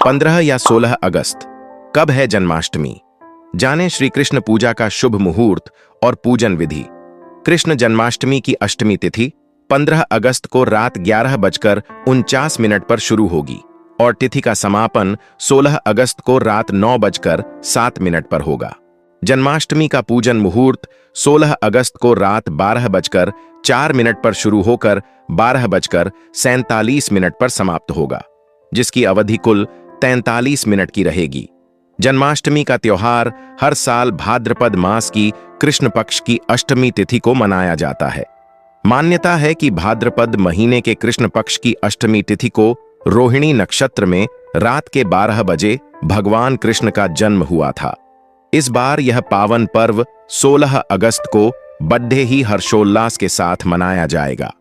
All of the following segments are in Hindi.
15 या 16 अगस्त। कब है जन्माष्टमी? जानें श्री कृष्ण पूजा का शुभ मुहूर्त और पूजन विधि। कृष्ण जन्माष्टमी की अष्टमी तिथि 15 अगस्त को रात 11:49 पर शुरू होगी और तिथि का समापन 16 अगस्त को रात 9:07 पर होगा। जन्माष्टमी का पूजन मुहूर्त 16 अगस्त को रात 12:04 पर शुरू होकर 12:47 पर समाप्त होगा, जिसकी अवधि कुल 43 मिनट की रहेगी। जन्माष्टमी का त्योहार हर साल भाद्रपद मास की कृष्ण पक्ष की अष्टमी तिथि को मनाया जाता है। मान्यता है कि भाद्रपद महीने के कृष्ण पक्ष की अष्टमी तिथि को रोहिणी नक्षत्र में रात के 12 बजे भगवान कृष्ण का जन्म हुआ था। इस बार यह पावन पर्व 16 अगस्त को बड़े ही हर्षोल्लास के साथ मनाया जाएगा।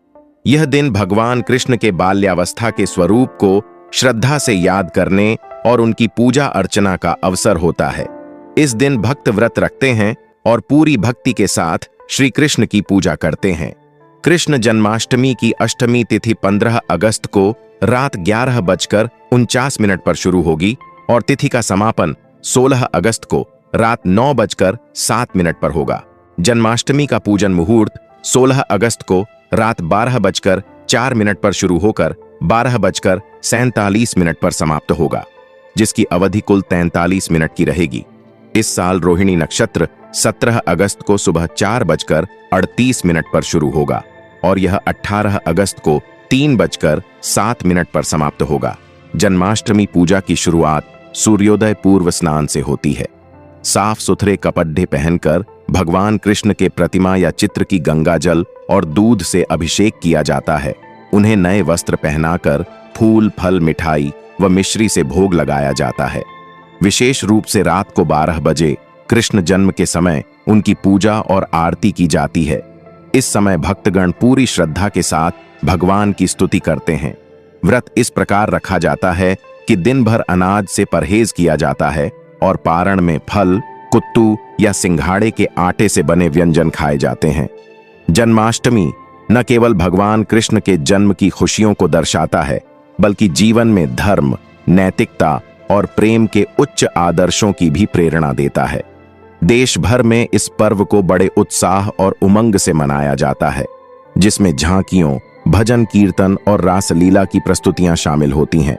यह दिन भगवान कृष्ण के बाल्यावस्था के स्वरूप को श्रद्धा से याद करने और उनकी पूजा अर्चना का अवसर होता है। इस दिन भक्त व्रत रखते हैं और पूरी भक्ति के साथ श्री कृष्ण की पूजा करते हैं। कृष्ण जन्माष्टमी की अष्टमी तिथि 15 अगस्त को रात 11:49 पर शुरू होगी और तिथि का समापन 16 अगस्त को रात 9:07 पर होगा। जन्माष्टमी का पूजन मुहूर्त 16 अगस्त को रात 12:04 पर शुरू होकर 12:47 पर समाप्त होगा, जिसकी अवधि कुल 43 मिनट की रहेगी। इस साल रोहिणी नक्षत्र 17 अगस्त को सुबह 4:38 पर शुरू होगा और यह 18 अगस्त को 3:07 पर समाप्त होगा। जन्माष्टमी पूजा की शुरुआत सूर्योदय पूर्व स्नान से होती है। साफ सुथरे कपड़े पहनकर भगवान कृष्ण के प्रतिमा या चित्र की गंगा जल और दूध से अभिषेक किया जाता है। उन्हें नए वस्त्र पहनाकर फूल, फल, मिठाई व मिश्री से भोग लगाया जाता है। विशेष रूप से रात को 12 बजे कृष्ण जन्म के समय उनकी पूजा और आरती की जाती है। इस समय भक्तगण पूरी श्रद्धा के साथ भगवान की स्तुति करते हैं। व्रत इस प्रकार रखा जाता है कि दिन भर अनाज से परहेज किया जाता है और पारण में फल, कुत्तू या सिंघाड़े के आटे से बने व्यंजन खाए जाते हैं। जन्माष्टमी न केवल भगवान कृष्ण के जन्म की खुशियों को दर्शाता है, बल्कि जीवन में धर्म, नैतिकता और प्रेम के उच्च आदर्शों की भी प्रेरणा देता है। देश भर में इस पर्व को बड़े उत्साह और उमंग से मनाया जाता है, जिसमें झांकियों, भजन कीर्तन और रासलीला की प्रस्तुतियां शामिल होती हैं।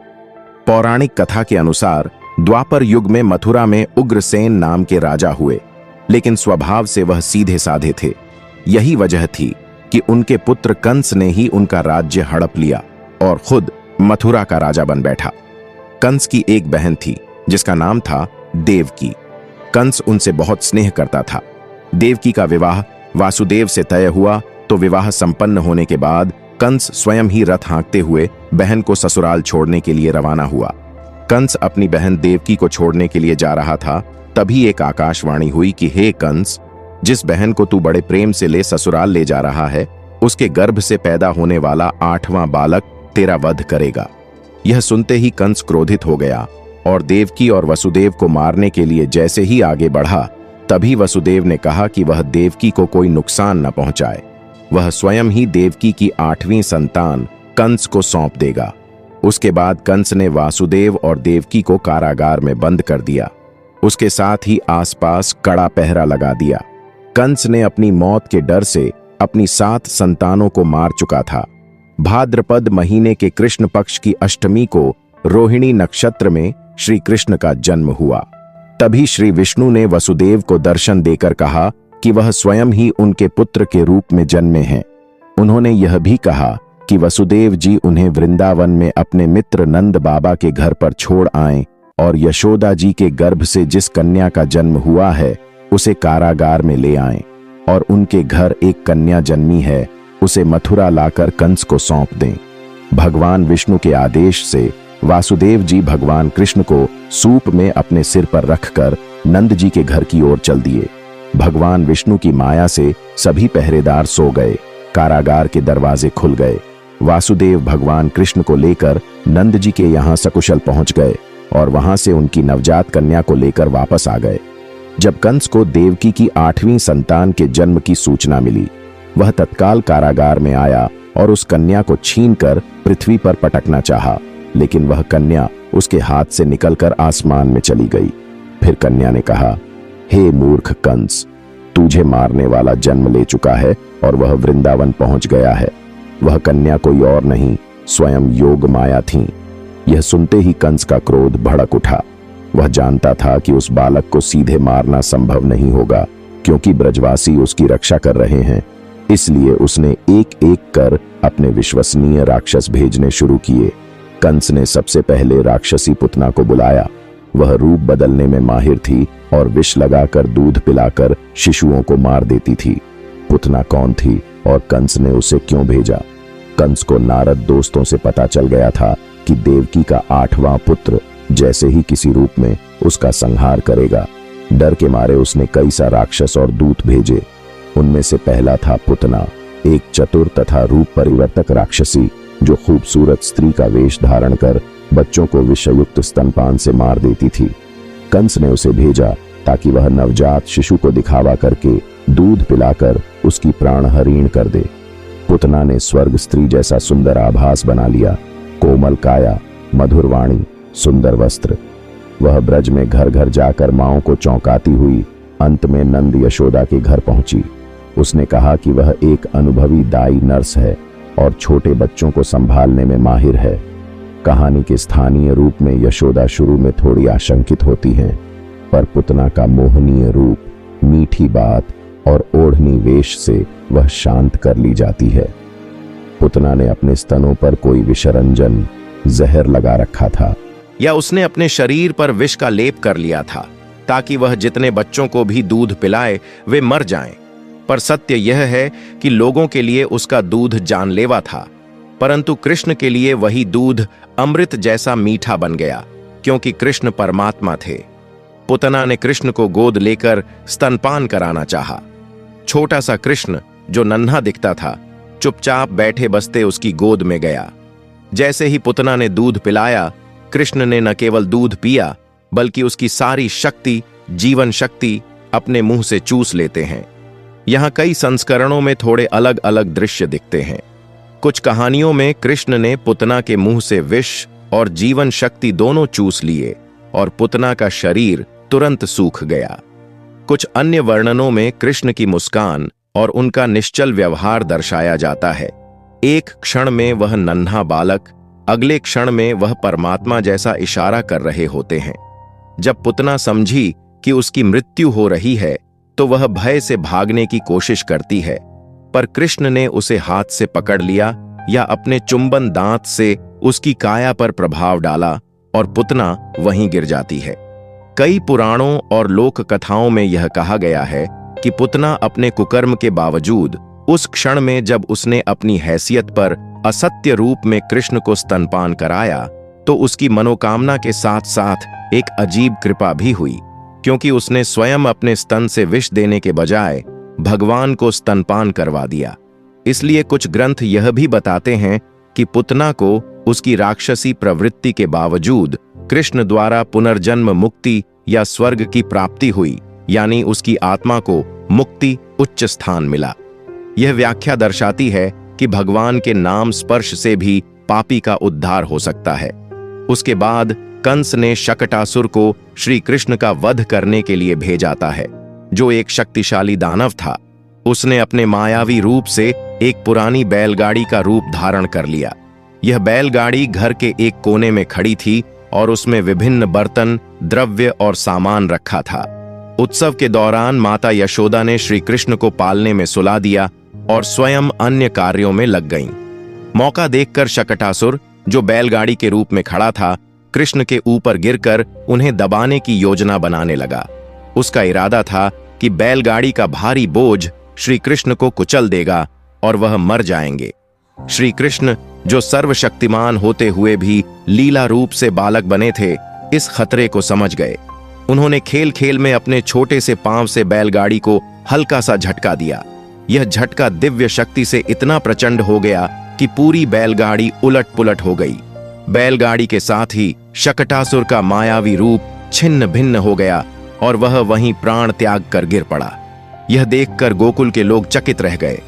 पौराणिक कथा के अनुसार द्वापर युग में मथुरा में उग्रसेन नाम के राजा हुए, लेकिन स्वभाव से वह सीधे साधे थे। यही वजह थी कि उनके पुत्र कंस ने ही उनका राज्य हड़प लिया और खुद मथुरा का राजा बन बैठा। कंस की एक बहन थी जिसका नाम था देवकी। कंस उनसे बहुत स्नेह करता था। देवकी का विवाह वासुदेव से तय हुआ तो विवाह संपन्न होने के बाद कंस स्वयं ही रथ हाँकते हुए बहन को ससुराल छोड़ने के लिए रवाना हुआ। कंस अपनी बहन देवकी को छोड़ने के लिए जा रहा था, तभी एक आकाशवाणी हुई कि हे कंस, जिस बहन को तू बड़े प्रेम से ले ससुराल ले जा रहा है, उसके गर्भ से पैदा होने वाला 8वां बालक तेरा वध करेगा। यह सुनते ही कंस क्रोधित हो गया और देवकी और वसुदेव को मारने के लिए जैसे ही आगे बढ़ा, तभी वसुदेव ने कहा कि वह देवकी को कोई नुकसान न पहुंचाए। वह स्वयं ही देवकी की 8वीं संतान कंस को सौंप देगा। उसके बाद कंस ने वासुदेव और देवकी को कारागार में बंद कर दिया। उसके साथ ही आसपास कड़ा पहरा लगा दिया। कंस ने अपनी मौत के डर से अपनी 7 संतानों को मार चुका था। भाद्रपद महीने के कृष्ण पक्ष की अष्टमी को रोहिणी नक्षत्र में श्री कृष्ण का जन्म हुआ। तभी श्री विष्णु ने वसुदेव को दर्शन देकर कहा कि वह स्वयं ही उनके पुत्र के रूप में जन्मे हैं। उन्होंने यह भी कहा कि वसुदेव जी उन्हें वृंदावन में अपने मित्र नंद बाबा के घर पर छोड़ आएं और यशोदा जी के गर्भ से जिस कन्या का जन्म हुआ है उसे कारागार में ले आएं और उनके घर एक कन्या जन्मी है, उसे मथुरा लाकर कंस को सौंप दें। भगवान विष्णु के आदेश से वासुदेव जी भगवान कृष्ण को सूप में अपने सिर पर रखकर नंद जी के घर की ओर चल दिए। भगवान विष्णु की माया से सभी पहरेदार सो गए। कारागार के दरवाजे खुल गए। वासुदेव भगवान कृष्ण को लेकर नंद जी के यहाँ सकुशल पहुंच गए और वहां से उनकी नवजात कन्या को लेकर वापस आ गए। जब कंस को देवकी की 8वीं संतान के जन्म की सूचना मिली, वह तत्काल कारागार में आया और उस कन्या को छीनकर पृथ्वी पर पटकना चाहा, लेकिन वह कन्या उसके हाथ से निकलकर आसमान में चली गई। फिर कन्या ने कहा, हे मूर्ख कंस, तुझे मारने वाला जन्म ले चुका है और वह वृंदावन पहुंच गया है। वह कन्या कोई और नहीं, स्वयं योग माया थी। यह सुनते ही कंस का क्रोध भड़क उठा। वह जानता था कि उस बालक को सीधे मारना संभव नहीं होगा, क्योंकि ब्रजवासी उसकी रक्षा कर रहे हैं। इसलिए उसने एक एक कर अपने विश्वसनीय राक्षस भेजने शुरू किए। कंस ने सबसे पहले राक्षसी पुतना को बुलाया। वह रूप बदलने में माहिर थी और विष लगाकर दूध पिलाकर शिशुओं को मार देती थी। पुतना कौन थी और कंस ने उसे क्यों भेजा? कंस को नारद दोस्तों से पता चल गया था कि देवकी का 8वां पुत्र जैसे ही किसी रूप में उसका संहार करेगा। डर के मारे उसने कई सा राक्षस और दूत भेजे। उनमें से पहला था पुतना, एक चतुर तथा रूप परिवर्तक राक्षसी जो खूबसूरत स्त्री का वेश धारण कर बच्चों को विषयुक्त स्तनपान से मार देती थी। कंस ने उसे भेजा ताकि वह नवजात शिशु को दिखावा करके दूध पिलाकर उसकी प्राणहरीण कर दे। पुतना ने स्वर्ग स्त्री जैसा सुंदर आभास बना लिया, कोमल काया, मधुर वाणी, सुंदर वस्त्र। वह ब्रज में घर घर जाकर माओं को चौंकाती हुई अंत में नंद यशोदा के घर पहुंची। उसने कहा कि वह एक अनुभवी दाई नर्स है और छोटे बच्चों को संभालने में माहिर है। कहानी के स्थानीय रूप में यशोदा शुरू में थोड़ी आशंकित होती हैं, पर पुतना का मोहनीय रूप, मीठी बात और ओढ़नी वेश से वह शांत कर ली जाती है। पुतना ने अपने स्तनों पर कोई विषरंजन जहर लगा रखा था, या उसने अपने शरीर पर विष का लेप कर लिया था ताकि वह जितने बच्चों को भी दूध पिलाए वे मर जाएं। पर सत्य यह है कि लोगों के लिए उसका दूध जानलेवा था, परंतु कृष्ण के लिए वही दूध अमृत जैसा मीठा बन गया, क्योंकि कृष्ण परमात्मा थे। पुतना ने कृष्ण को गोद लेकर स्तनपान कराना चाहा। छोटा सा कृष्ण जो नन्हा दिखता था, चुपचाप बैठे बसते उसकी गोद में गया। जैसे ही पुतना ने दूध पिलाया, कृष्ण ने न केवल दूध पिया बल्कि उसकी सारी शक्ति, जीवन शक्ति अपने मुंह से चूस लेते हैं। यहाँ कई संस्करणों में थोड़े अलग अलग दृश्य दिखते हैं। कुछ कहानियों में कृष्ण ने पुतना के मुंह से विष और जीवन शक्ति दोनों चूस लिए और पुतना का शरीर तुरंत सूख गया। कुछ अन्य वर्णनों में कृष्ण की मुस्कान और उनका निश्चल व्यवहार दर्शाया जाता है। एक क्षण में वह नन्हा बालक, अगले क्षण में वह परमात्मा जैसा इशारा कर रहे होते हैं। जब पुतना समझी कि उसकी मृत्यु हो रही है तो वह भय से भागने की कोशिश करती है, पर कृष्ण ने उसे हाथ से पकड़ लिया या अपने चुंबन दांत से उसकी काया पर प्रभाव डाला और पुतना वहीं गिर जाती है। कई पुराणों और लोक कथाओं में यह कहा गया है कि पुतना अपने कुकर्म के बावजूद उस क्षण में जब उसने अपनी हैसियत पर असत्य रूप में कृष्ण को स्तनपान कराया तो उसकी मनोकामना के साथ साथ एक अजीब कृपा भी हुई, क्योंकि उसने स्वयं अपने स्तन से विष देने के बजाय भगवान को स्तनपान करवा दिया। इसलिए कुछ ग्रंथ यह भी बताते हैं कि पुतना को उसकी राक्षसी प्रवृत्ति के बावजूद कृष्ण द्वारा पुनर्जन्म मुक्ति या स्वर्ग की प्राप्ति हुई, यानी उसकी आत्मा को मुक्ति उच्च स्थान मिला। यह व्याख्या दर्शाती है कि भगवान के नाम स्पर्श से भी पापी का उद्धार हो सकता है। उसके बाद कंस ने शकटासुर को श्री कृष्ण का वध करने के लिए भेजाता है, जो एक शक्तिशाली दानव था। उसने अपने मायावी रूप से एक पुरानी बैलगाड़ी का रूप धारण कर लिया। यह बैलगाड़ी घर के एक कोने में खड़ी थी और उसमें विभिन्न बर्तन, द्रव्य और सामान रखा था। उत्सव के दौरान माता यशोदा ने श्री कृष्ण को पालने में सुला दिया और स्वयं अन्य कार्यों में लग गईं। मौका देखकर शकटासुर, जो बैलगाड़ी के रूप में खड़ा था, कृष्ण के ऊपर गिरकर उन्हें दबाने की योजना बनाने लगा। उसका इरादा था कि बैलगाड़ी का भारी बोझ श्री कृष्ण को कुचल देगा और वह मर जाएंगे। श्री कृष्ण, जो सर्वशक्तिमान होते हुए भी लीला रूप से बालक बने थे, इस खतरे को समझ गए। उन्होंने खेल खेल में अपने छोटे से पांव से बैलगाड़ी को हल्का सा झटका दिया। यह झटका दिव्य शक्ति से इतना प्रचंड हो गया कि पूरी बैलगाड़ी उलट पुलट हो गई। बैलगाड़ी के साथ ही शकटासुर का मायावी रूप छिन्न भिन्न हो गया और वह वहीं प्राण त्याग कर गिर पड़ा। यह देखकर गोकुल के लोग चकित रह गए।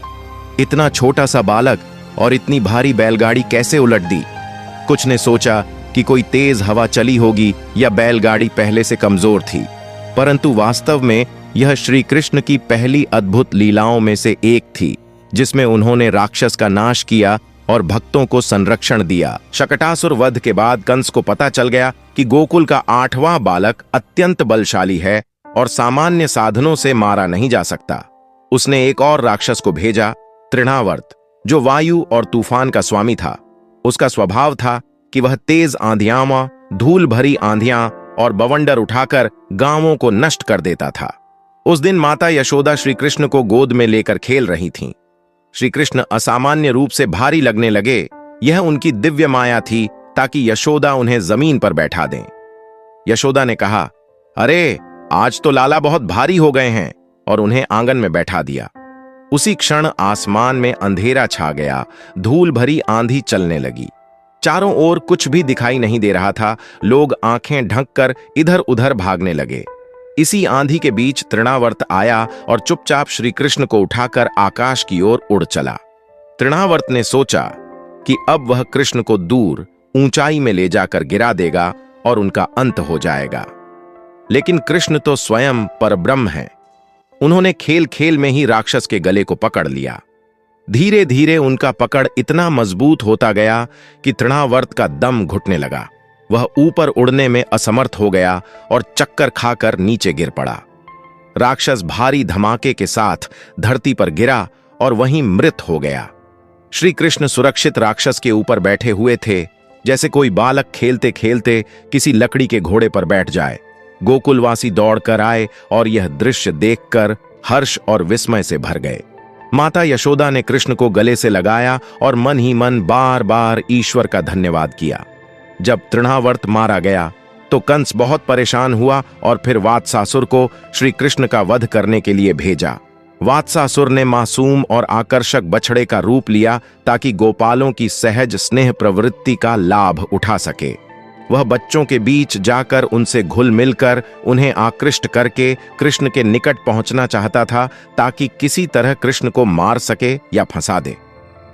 इतना छोटा सा बालक और इतनी भारी बैलगाड़ी कैसे उलट दी? कुछ ने सोचा कि कोई तेज हवा चली होगी या बैलगाड़ी पहले से कमजोर थी, परंतु वास्तव में यह श्री कृष्ण की पहली अद्भुत लीलाओं में से एक थी, जिसमें उन्होंने राक्षस का नाश किया और भक्तों को संरक्षण दिया। शकटासुर वध के बाद कंस को पता चल गया कि गोकुल का 8वां बालक अत्यंत बलशाली है और सामान्य साधनों से मारा नहीं जा सकता। उसने एक और राक्षस को भेजा, तृणावर्त, जो वायु और तूफान का स्वामी था। उसका स्वभाव था कि वह तेज आंधियां, धूल भरी आंधियां और बवंडर उठाकर गांवों को नष्ट कर देता था। उस दिन माता यशोदा श्री कृष्ण को गोद में लेकर खेल रही थीं। श्री कृष्ण असामान्य रूप से भारी लगने लगे। यह उनकी दिव्य माया थी ताकि यशोदा उन्हें जमीन पर बैठा दें। यशोदा ने कहा, अरे आज तो लाला बहुत भारी हो गए हैं, और उन्हें आंगन में बैठा दिया। उसी क्षण आसमान में अंधेरा छा गया, धूल भरी आंधी चलने लगी। चारों ओर कुछ भी दिखाई नहीं दे रहा था। लोग आंखें ढककर इधर उधर भागने लगे। इसी आंधी के बीच तृणावर्त आया और चुपचाप श्री कृष्ण को उठाकर आकाश की ओर उड़ चला। तृणावर्त ने सोचा कि अब वह कृष्ण को दूर ऊंचाई में ले जाकर गिरा देगा और उनका अंत हो जाएगा। लेकिन कृष्ण तो स्वयं परब्रह्म हैं। उन्होंने खेल खेल में ही राक्षस के गले को पकड़ लिया। धीरे धीरे उनका पकड़ इतना मजबूत होता गया कि तृणावर्त का दम घुटने लगा। वह ऊपर उड़ने में असमर्थ हो गया और चक्कर खाकर नीचे गिर पड़ा। राक्षस भारी धमाके के साथ धरती पर गिरा और वहीं मृत हो गया। श्री कृष्ण सुरक्षित राक्षस के ऊपर बैठे हुए थे, जैसे कोई बालक खेलते खेलते किसी लकड़ी के घोड़े पर बैठ जाए। गोकुलवासी दौड़कर आए और यह दृश्य देखकर हर्ष और विस्मय से भर गए। माता यशोदा ने कृष्ण को गले से लगाया और मन ही मन बार बार ईश्वर का धन्यवाद किया। जब तृणावर्त मारा गया तो कंस बहुत परेशान हुआ और फिर वात्सासुर को श्री कृष्ण का वध करने के लिए भेजा। वात्सासुर ने मासूम और आकर्षक बछड़े का रूप लिया ताकि गोपालों की सहज स्नेह प्रवृत्ति का लाभ उठा सके। वह बच्चों के बीच जाकर उनसे घुल मिलकर उन्हें आकृष्ट करके कृष्ण के निकट पहुंचना चाहता था ताकि किसी तरह कृष्ण को मार सके या फंसा दे।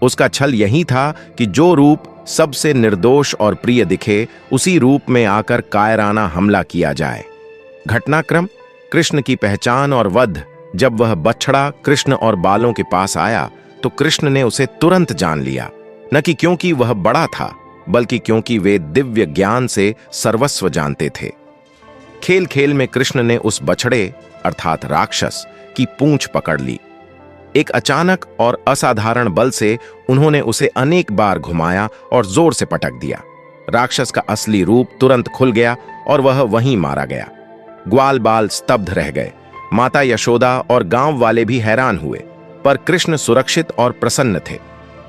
उसका छल यही था कि जो रूप सबसे निर्दोष और प्रिय दिखे, उसी रूप में आकर कायराना हमला किया जाए। घटनाक्रम, कृष्ण की पहचान और वध। जब वह बछड़ा कृष्ण और बालों के पास आया तो कृष्ण ने उसे तुरंत जान लिया, न कि क्योंकि वह बड़ा था, बल्कि क्योंकि वे दिव्य ज्ञान से सर्वस्व जानते थे। खेल खेल में कृष्ण ने उस बछड़े अर्थात राक्षस की पूंछ पकड़ ली। एक अचानक और असाधारण बल से उन्होंने उसे अनेक बार घुमाया और जोर से पटक दिया। राक्षस का असली रूप तुरंत खुल गया और वह वहीं मारा गया। ग्वाल बाल स्तब्ध रह गए। माता यशोदा और गांव वाले भी हैरान हुए, पर कृष्ण सुरक्षित और प्रसन्न थे।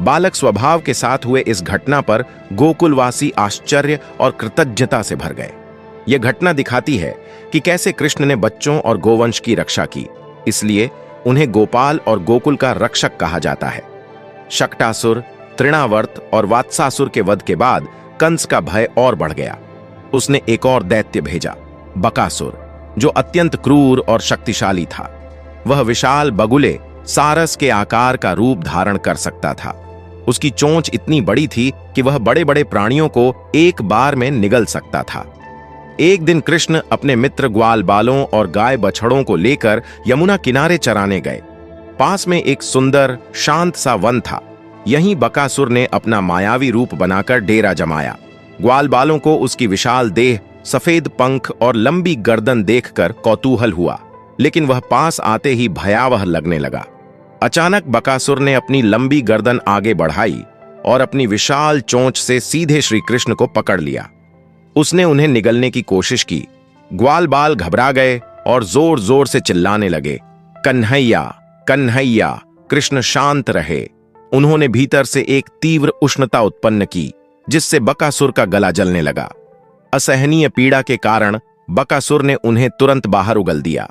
बालक स्वभाव के साथ हुए इस घटना पर गोकुलवासी आश्चर्य और कृतज्ञता से भर गए। यह घटना दिखाती है कि कैसे कृष्ण ने बच्चों और गोवंश की रक्षा की, इसलिए उन्हें गोपाल और गोकुल का रक्षक कहा जाता है। शकटासुर, तृणावर्त और वात्सासुर के वध के बाद कंस का भय और बढ़ गया। उसने एक और दैत्य भेजा, बकासुर, जो अत्यंत क्रूर और शक्तिशाली था। वह विशाल बगुले सारस के आकार का रूप धारण कर सकता था। उसकी चोंच इतनी बड़ी थी कि वह बड़े बड़े प्राणियों को एक बार में निगल सकता था। एक दिन कृष्ण अपने मित्र ग्वाल बालों और गाय बछड़ों को लेकर यमुना किनारे चराने गए। पास में एक सुंदर शांत सा वन था। यहीं बकासुर ने अपना मायावी रूप बनाकर डेरा जमाया। ग्वाल बालों को उसकी विशाल देह, सफेद पंख और लंबी गर्दन देखकर कौतूहल हुआ, लेकिन वह पास आते ही भयावह लगने लगा। अचानक बकासुर ने अपनी लंबी गर्दन आगे बढ़ाई और अपनी विशाल चोंच से सीधे श्री कृष्ण को पकड़ लिया। उसने उन्हें निगलने की कोशिश की। ग्वाल बाल घबरा गए और जोर जोर से चिल्लाने लगे, कन्हैया कन्हैया। कृष्ण शांत रहे। उन्होंने भीतर से एक तीव्र उष्णता उत्पन्न की, जिससे बकासुर का गला जलने लगा। असहनीय पीड़ा के कारण बकासुर ने उन्हें तुरंत बाहर उगल दिया।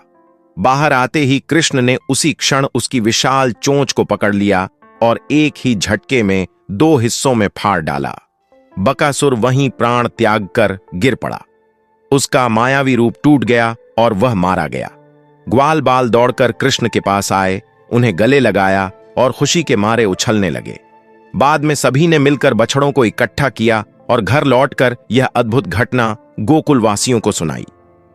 बाहर आते ही कृष्ण ने उसी क्षण उसकी विशाल चोंच को पकड़ लिया और एक ही झटके में 2 हिस्सों में फाड़ डाला। बकासुर वहीं प्राण त्याग कर गिर पड़ा। उसका मायावी रूप टूट गया और वह मारा गया। ग्वाल बाल दौड़कर कृष्ण के पास आए, उन्हें गले लगाया और खुशी के मारे उछलने लगे। बाद में सभी ने मिलकर बछड़ों को इकट्ठा किया और घर लौटकर यह अद्भुत घटना गोकुलवासियों को सुनाई।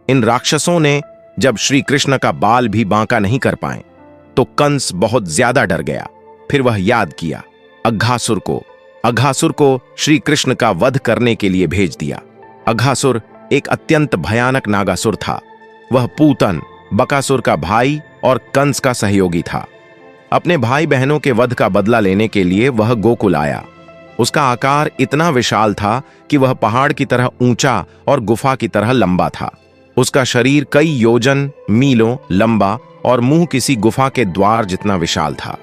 इन राक्षसों ने जब श्री कृष्ण का बाल भी बांका नहीं कर पाए तो कंस बहुत ज्यादा डर गया। फिर वह याद किया अघासुर को श्री कृष्ण का वध करने के लिए भेज दिया। अघासुर एक अत्यंत भयानक नागासुर था। वह पूतन, बकासुर का भाई और कंस का सहयोगी था। अपने भाई बहनों के वध का बदला लेने के लिए वह गोकुल आया। उसका आकार इतना विशाल था कि वह पहाड़ की तरह ऊंचा और गुफा की तरह लंबा था। उसका शरीर कई योजन मीलों लंबा और मुंह किसी गुफा के द्वार जितना विशाल था।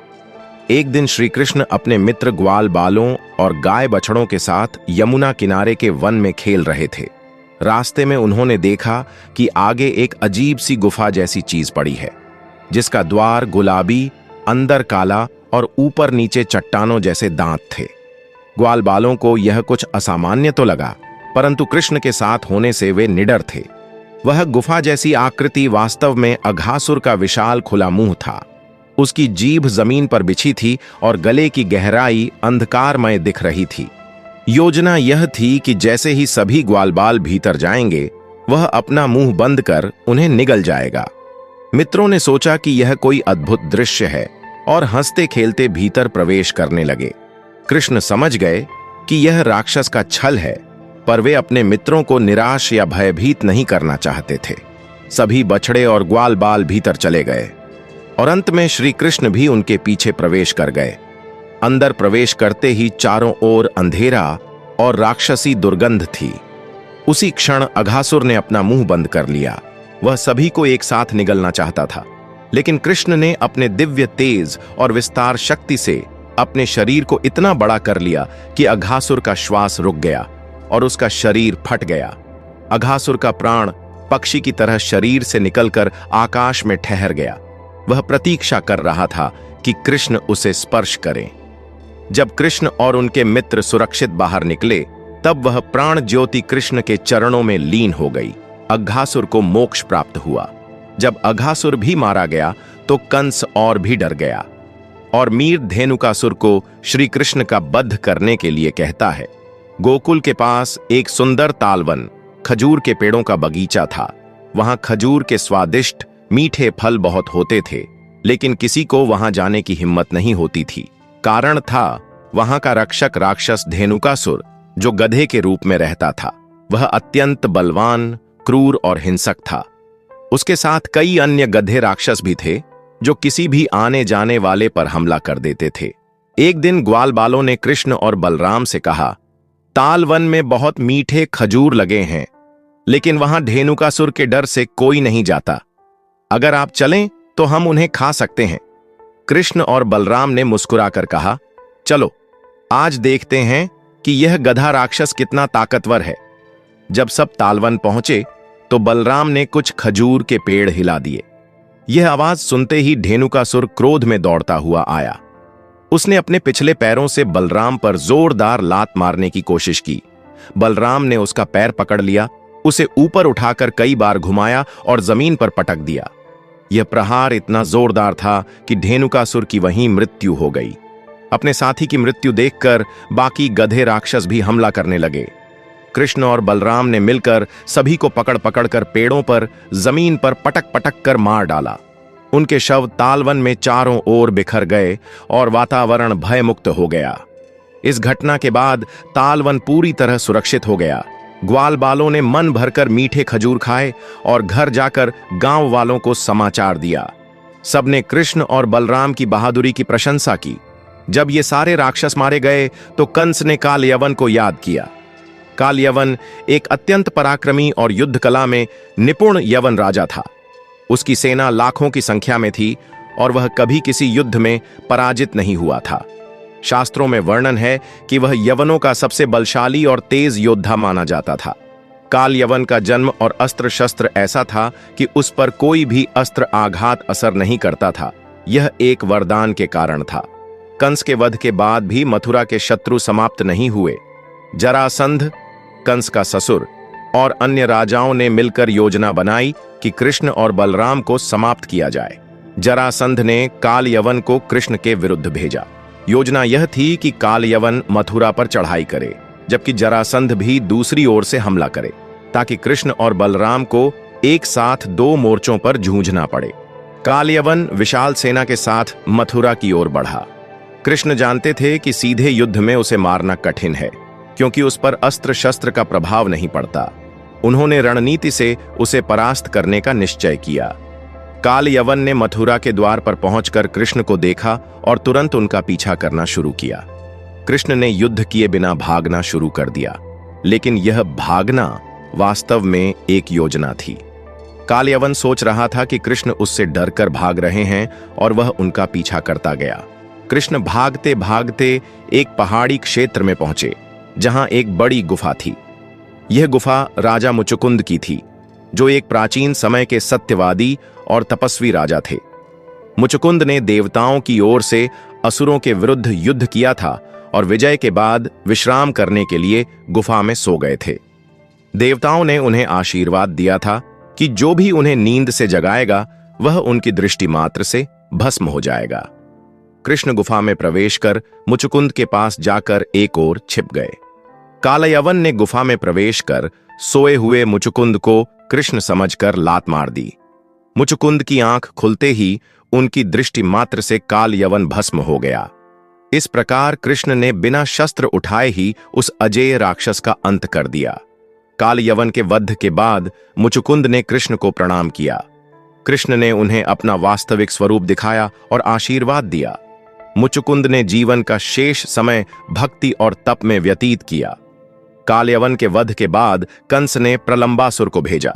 एक दिन श्री कृष्ण अपने मित्र ग्वाल बालों और गाय बछड़ों के साथ यमुना किनारे के वन में खेल रहे थे। रास्ते में उन्होंने देखा कि आगे एक अजीब सी गुफा जैसी चीज पड़ी है, जिसका द्वार गुलाबी, अंदर काला और ऊपर नीचे चट्टानों जैसे दांत थे। ग्वाल बालों को यह कुछ असामान्य तो लगा, परंतु कृष्ण के साथ होने से वे निडर थे। वह गुफा जैसी आकृति वास्तव में अघासुर का विशाल खुला मुंह था। उसकी जीभ जमीन पर बिछी थी और गले की गहराई अंधकारमय दिख रही थी। योजना यह थी कि जैसे ही सभी ग्वालबाल भीतर जाएंगे, वह अपना मुंह बंद कर उन्हें निगल जाएगा। मित्रों ने सोचा कि यह कोई अद्भुत दृश्य है और हंसते खेलते भीतर प्रवेश करने लगे। कृष्ण समझ गए कि यह राक्षस का छल है, पर वे अपने मित्रों को निराश या भयभीत नहीं करना चाहते थे। सभी बछड़े और ग्वालबाल भीतर चले गए और अंत में श्री कृष्ण भी उनके पीछे प्रवेश कर गए। अंदर प्रवेश करते ही चारों ओर अंधेरा और राक्षसी दुर्गंध थी। उसी क्षण अघासुर ने अपना मुंह बंद कर लिया। वह सभी को एक साथ निगलना चाहता था, लेकिन कृष्ण ने अपने दिव्य तेज और विस्तार शक्ति से अपने शरीर को इतना बड़ा कर लिया कि अघासुर का श्वास रुक गया और उसका शरीर फट गया। अघासुर का प्राण पक्षी की तरह शरीर से निकलकर आकाश में ठहर गया। वह प्रतीक्षा कर रहा था कि कृष्ण उसे स्पर्श करें। जब कृष्ण और उनके मित्र सुरक्षित बाहर निकले, तब वह प्राण ज्योति कृष्ण के चरणों में लीन हो गई। अघासुर को मोक्ष प्राप्त हुआ। जब अघासुर भी मारा गया तो कंस और भी डर गया और मीर धेनुकासुर को श्री कृष्ण का वध करने के लिए कहता है। गोकुल के पास एक सुंदर तालवन, खजूर के पेड़ों का बगीचा था। वहां खजूर के स्वादिष्ट मीठे फल बहुत होते थे, लेकिन किसी को वहां जाने की हिम्मत नहीं होती थी। कारण था वहां का रक्षक राक्षस धेनुकासुर, जो गधे के रूप में रहता था। वह अत्यंत बलवान, क्रूर और हिंसक था। उसके साथ कई अन्य गधे राक्षस भी थे, जो किसी भी आने जाने वाले पर हमला कर देते थे। एक दिन ग्वालबालों ने कृष्ण और बलराम से कहा, तालवन में बहुत मीठे खजूर लगे हैं, लेकिन वहां धेनुकासुर के डर से कोई नहीं जाता। अगर आप चलें तो हम उन्हें खा सकते हैं। कृष्ण और बलराम ने मुस्कुराकर कहा, चलो आज देखते हैं कि यह गधा राक्षस कितना ताकतवर है। जब सब तालवन पहुंचे तो बलराम ने कुछ खजूर के पेड़ हिला दिए। यह आवाज सुनते ही धेनुकासुर क्रोध में दौड़ता हुआ आया। उसने अपने पिछले पैरों से बलराम पर जोरदार लात मारने की कोशिश की। बलराम ने उसका पैर पकड़ लिया, उसे ऊपर उठाकर कई बार घुमाया और जमीन पर पटक दिया। यह प्रहार इतना जोरदार था कि धेनुकासुर की वहीं मृत्यु हो गई। अपने साथी की मृत्यु देखकर बाकी गधे राक्षस भी हमला करने लगे। कृष्ण और बलराम ने मिलकर सभी को पकड़ पकड़कर पेड़ों पर, जमीन पर पटक पटक कर मार डाला। उनके शव तालवन में चारों ओर बिखर गए और वातावरण भयमुक्त हो गया। इस घटना के बाद तालवन पूरी तरह सुरक्षित हो गया। ग्वालबालों ने मन भरकर मीठे खजूर खाए और घर जाकर गांव वालों को समाचार दिया। सबने कृष्ण और बलराम की बहादुरी की प्रशंसा की। जब ये सारे राक्षस मारे गए तो कंस ने कालयवन को याद किया। कालयवन एक अत्यंत पराक्रमी और युद्ध कला में निपुण यवन राजा था। उसकी सेना लाखों की संख्या में थी और वह कभी किसी युद्ध में पराजित नहीं हुआ था। शास्त्रों में वर्णन है कि वह यवनों का सबसे बलशाली और तेज योद्धा माना जाता था। कालयवन का जन्म और अस्त्र शस्त्र ऐसा था कि उस पर कोई भी अस्त्र आघात असर नहीं करता था। यह एक वरदान के कारण था। कंस के वध के बाद भी मथुरा के शत्रु समाप्त नहीं हुए। जरासंध, कंस का ससुर, और अन्य राजाओं ने मिलकर योजना बनाई कि कृष्ण और बलराम को समाप्त किया जाए। जरासंध ने कालयवन को कृष्ण के विरुद्ध भेजा। योजना यह थी कि कालयवन मथुरा पर चढ़ाई करे। जबकि जरासंध भी दूसरी ओर से हमला करे, ताकि कृष्ण और बलराम को एक साथ दो मोर्चों पर जूझना पड़े। कालयवन विशाल सेना के साथ मथुरा की ओर बढ़ा। कृष्ण जानते थे कि सीधे युद्ध में उसे मारना कठिन है, क्योंकि उस पर अस्त्र शस्त्र का प्रभाव नहीं पड़ता। उन्होंने रणनीति से उसे परास्त करने का निश्चय किया। कालयवन ने मथुरा के द्वार पर पहुंचकर कृष्ण को देखा और तुरंत उनका पीछा करना शुरू किया। कृष्ण ने युद्ध किए बिना भागना शुरू कर दिया, लेकिन यह भागना वास्तव में एक योजना थी। कालयवन सोच रहा था कि कृष्ण उससे डरकर भाग रहे हैं और वह उनका पीछा करता गया। कृष्ण भागते भागते एक पहाड़ी क्षेत्र में पहुंचे, जहां एक बड़ी गुफा थी। यह गुफा राजा मुचुकुंद की थी, जो एक प्राचीन समय के सत्यवादी और तपस्वी राजा थे। मुचुकुंद ने देवताओं की ओर से असुरों के विरुद्ध युद्ध किया था और विजय के बाद विश्राम करने के लिए गुफा में सो गए थे। देवताओं ने उन्हें आशीर्वाद दिया था कि जो भी उन्हें नींद से जगाएगा वह उनकी दृष्टि मात्र से भस्म हो जाएगा। कृष्ण गुफा में प्रवेश कर मुचुकुंद के पास जाकर एक ओर छिप गए। कालयवन ने गुफा में प्रवेश कर सोए हुए मुचुकुंद को कृष्ण समझकर लात मार दी। मुचुकुंद की आंख खुलते ही उनकी दृष्टि मात्र से कालयवन भस्म हो गया। इस प्रकार कृष्ण ने बिना शस्त्र उठाए ही उस अजेय राक्षस का अंत कर दिया। कालयवन के वध के बाद मुचुकुंद ने कृष्ण को प्रणाम किया। कृष्ण ने उन्हें अपना वास्तविक स्वरूप दिखाया और आशीर्वाद दिया। मुचुकुंद ने जीवन का शेष समय भक्ति और तप में व्यतीत किया। कालयवन के वध के बाद कंस ने प्रलंबासुर को भेजा।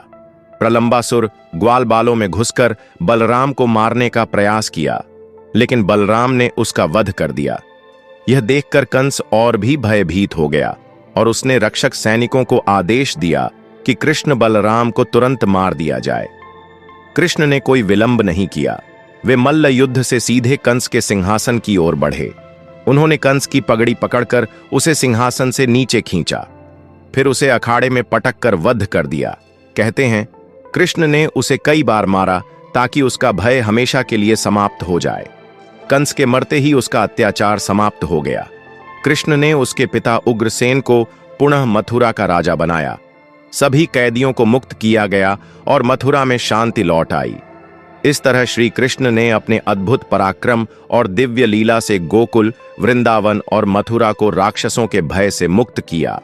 प्रलंबासुर ग्वालबालों में घुसकर बलराम को मारने का प्रयास किया, लेकिन बलराम ने उसका वध कर दिया। यह देखकर कंस और भी भयभीत हो गया और उसने रक्षक सैनिकों को आदेश दिया कि कृष्ण बलराम को तुरंत मार दिया जाए। कृष्ण ने कोई विलंब नहीं किया। वे मल्ल युद्ध से सीधे कंस के सिंहासन की ओर बढ़े। उन्होंने कंस की पगड़ी पकड़कर उसे सिंहासन से नीचे खींचा, फिर उसे अखाड़े में पटक कर वध कर दिया। कहते हैं, कृष्ण ने उसे कई बार मारा ताकि उसका भय हमेशा के लिए समाप्त हो जाए। कंस के मरते ही उसका अत्याचार समाप्त हो गया। कृष्ण ने उसके पिता उग्रसेन को पुनः मथुरा का राजा बनाया। सभी कैदियों को मुक्त किया गया और मथुरा में शांति लौट आई। इस तरह श्री कृष्ण ने अपने अद्भुत पराक्रम और दिव्य लीला से गोकुल, वृंदावन और मथुरा को राक्षसों के भय से मुक्त किया।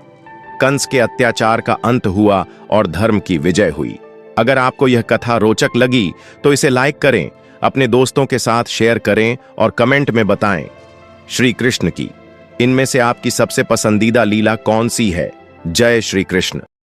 कंस के अत्याचार का अंत हुआ और धर्म की विजय हुई। अगर आपको यह कथा रोचक लगी तो इसे लाइक करें, अपने दोस्तों के साथ शेयर करें और कमेंट में बताएं। श्री कृष्ण की इनमें से आपकी सबसे पसंदीदा लीला कौन सी है? जय श्री कृष्ण।